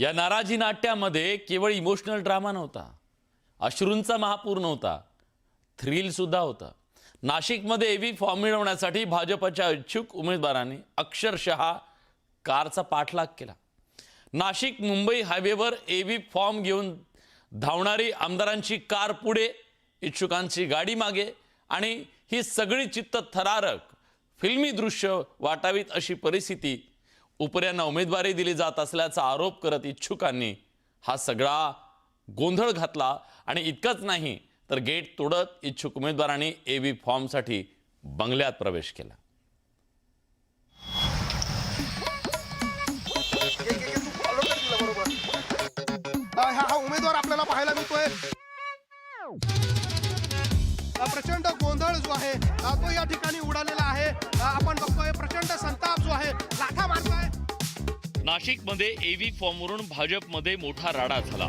या नाराजी नाट्यामध्ये केवळ इमोशनल ड्रामा नव्हता, अश्रूंचा महापूर नव्हता, थ्रिल सुद्धा होता। नाशिकमध्ये एव्ही फॉर्म मिळवण्यासाठी भाजपच्या इच्छुक उमेदवारांनी अक्षरशः कारचा पाठलाग केला। नाशिक मुंबई हायवेवर एव्ही फॉर्म घेऊन धावणारी आमदारांची कार पुढे, इच्छुकांची गाडी मागे आणि ही सगळी चित्तथरारक फिल्मी दृश्य वाटावीत अशी परिस्थिती उपऱ्यांना उमेदवारी दिली जात असल्याचा आरोप करत इच्छुकांनी हा सगळा गोंधळ घातला। आणि इतकंच नाही तर गेट तोडत इच्छुक उमेदवारांनी एव्ही फॉर्मसाठी बंगल्यात प्रवेश केला। हा उमेदवार आपल्याला पाहायला मिळतोय। प्रचंड गोंधळ जो आहे तो या ठिकाणी उडालेला आहे। आपण बघतोय प्रचंड संताप जो आहे लाथा मारतोय। नाशिकमध्ये एव्ही फॉर्मवरून भाजपमध्ये मोठा राडा झाला।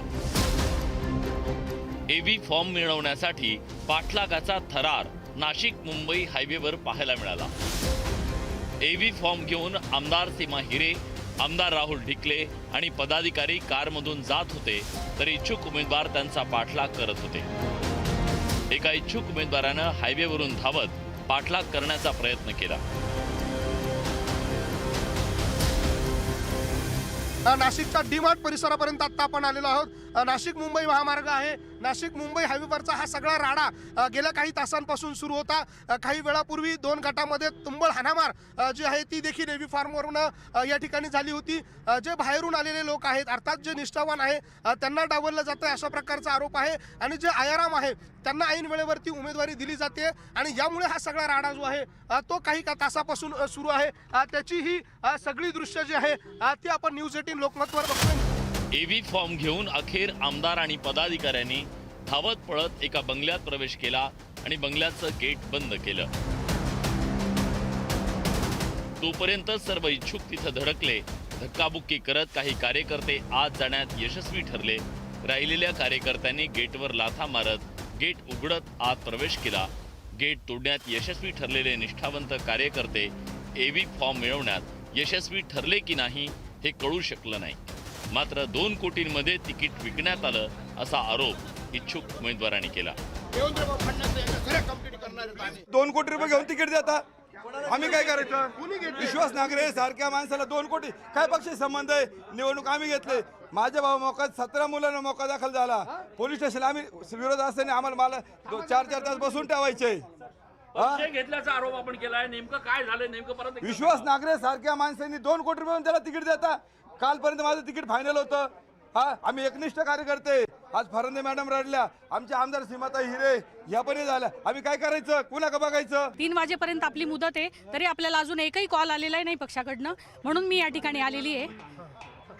एव्ही फॉर्म मिळवण्यासाठी पाठलागाचा थरार नाशिक मुंबई हायवेवर पाहायला मिळाला। एव्ही फॉर्म घेऊन आमदार सीमा हिरे, आमदार राहुल ढिकले आणि पदाधिकारी कारमधून जात होते, तर इच्छुक उमेदवार त्यांचा पाठलाग करत होते। एका इच्छुक उमेदवारानं हायवेवरून धावत पाठलाग करण्याचा प्रयत्न केला। नाशिकच्या डीमार्ट परिसरापर्यंत आता आपण आलेलो आहोत। नाशिक मुंबई महामार्ग आहे। नाशिक मुंबई हायवेवरचा हा सगळा राडा गेल्या काही तासांपासून सुरू होता। काही वेळापूर्वी 2 गटामध्ये तुंबळ हाणामार जी आहे ती देखील एव्ही फॉर्मवरून या ठिकाणी झाली होती। जे बाहेरून आलेले लोक आहेत, अर्थात जे निष्ठावान आहे त्यांना डावललं जातं अशा प्रकारचा आरोप आहे। आणि जे आयाराम आहे त्यांना ऐन वेळेवरती उमेदवारी दिली जाते आणि यामुळे हा सगळा राडा जो आहे तो काही तासापासून सुरू आहे। त्याची ही सगळी दृश्य जी आहे ती आपण न्यूज 18 लोकमतवर बघतोय। एव्ही फॉर्म घेऊन अखेर आमदार आणि पदाधिकाऱ्यांनी धावत पळत एका बंगल्यात प्रवेश केला आणि बंगल्याचं गेट बंद केलं। तोपर्यंत सर्व इच्छुक तिथं धडकले। धक्काबुक्की करत काही कार्यकर्ते आत जाण्यात यशस्वी ठरले। राहिलेल्या कार्यकर्त्यांनी गेटवर लाथा मारत गेट उघडत आत प्रवेश केला। गेट तोडण्यात यशस्वी ठरलेले निष्ठावंत कार्यकर्ते एव्ही फॉर्म मिळवण्यात यशस्वी ठरले की नाही हे कळू शकलं नाही। मात्र 2 कोटींमध्ये तिकीट विकण्यात आलं असा आरोप इच्छुक उमेदवारांनी केला। 2 कोटी रुपये घेऊन तिकीट देता, आम्ही काय करायचं? विश्वास नागरे सारख्या माणसाला 2 कोटी काय पक्षी संबंध आहे? निवडणूक आम्ही घेतले। माझ्या भाऊ मोकात 17 मुलांना मोका दाखल झाला। पोलीस स्टेशन आम्ही विरोध असताना आम्हाला मला 4-4 तास बसून ठेवायचे। घेतल्याचा आरोप आपण केलाय, नेमकं काय झालं? नेमकं परत विश्वास नागरे सारख्या माणसांनी 2 कोटी रुपये त्याला तिकीट देता। कालपर्यंत माझं तिकीट फायनल होतं। आम्ही एकनिष्ठ कार्यकर्ते। आज फरंदे मॅडम रडल्या, आमचे आमदार सीमाताई हिरे या पण झाल्या। आम्ही काय करायचं? कुणाला बघायचं? 3 वाजेपर्यंत आपली मुदत आहे, तरी आपल्याला अजून एकही कॉल आलेला नाही पक्षाकडनं, म्हणून मी या ठिकाणी आलेली आहे।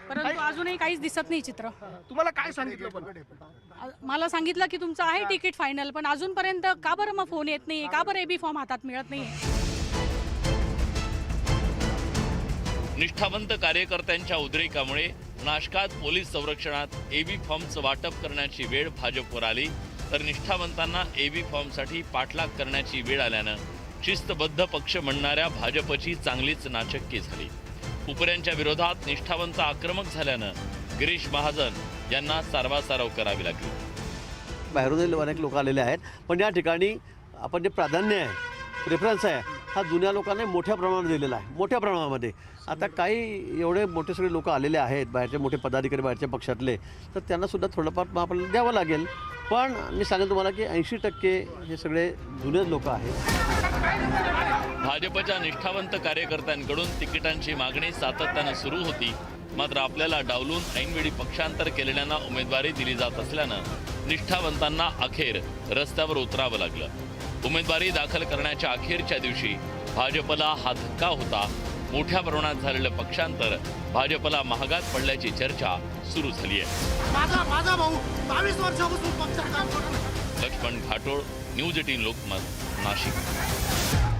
परंतु अजूनही काहीच दिसत नाही चित्र। तुम्हाला काय सांगितलं? पण मला सांगितलं की तुमचं आहे तिकीट फायनल, पण अजूनपर्यंत का बरं मग फोन येत नाही? का बरं एबी फॉर्म हातात मिळत नाही? निष्ठावंत कार्यकर्त्यांच्या उद्रेकामुळे नाशकात पोलीस संरक्षणात एव्ही फॉर्मचं वाटप करण्याची वेळ भाजपवर आली, तर निष्ठावंतांना एव्ही फॉर्मसाठी पाठलाग करण्याची वेळ आल्यानं शिस्तबद्ध पक्ष म्हणणाऱ्या भाजपची चांगलीच नाचक्की झाली। उपऱ्यांच्या विरोधात निष्ठावंत आक्रमक झाल्यानं गिरीश महाजन यांना सारवासारव करावी लागली। बाहेरून अनेक लोक आलेले आहेत, पण या ठिकाणी आपण जे प्राधान्य आहे, प्रेफरन्स आहे, हा जुन्या लोकांना मोठ्या प्रमाणात दिलेला आहे। मोठ्या प्रमाणामध्ये आता काही एवढे मोठे सगळे लोक आलेले आहेत, बाहेरचे मोठे पदाधिकारी बाहेरच्या पक्षातले, तर त्यांनासुद्धा थोडंफार आपल्याला द्यावं लागेल। पण मी सांगेन तुम्हाला की 80% हे सगळे जुनेच लोक आहेत। भाजपच्या निष्ठावंत कार्यकर्त्यांकडून तिकिटांची मागणी सातत्यानं सुरू होती, मात्र आपल्याला डावलून ऐनवेळी पक्षांतर केलेल्यांना उमेदवारी दिली जात असल्यानं निष्ठावंतांना अखेर रस्त्यावर उतरावं लागलं। उमेदवारी दाखल करण्याच्या अखेरच्या दिवशी भाजपला हा धक्का होता। मोठ्या प्रमाणात झालेलं पक्षांतर भाजपला महागात पडल्याची चर्चा सुरू झाली आहे। माझा भाऊ 22 वर्षापासून पक्षात काम करतो। लक्ष्मण घाटोळ, न्यूज 18 लोकमत, नाशिक।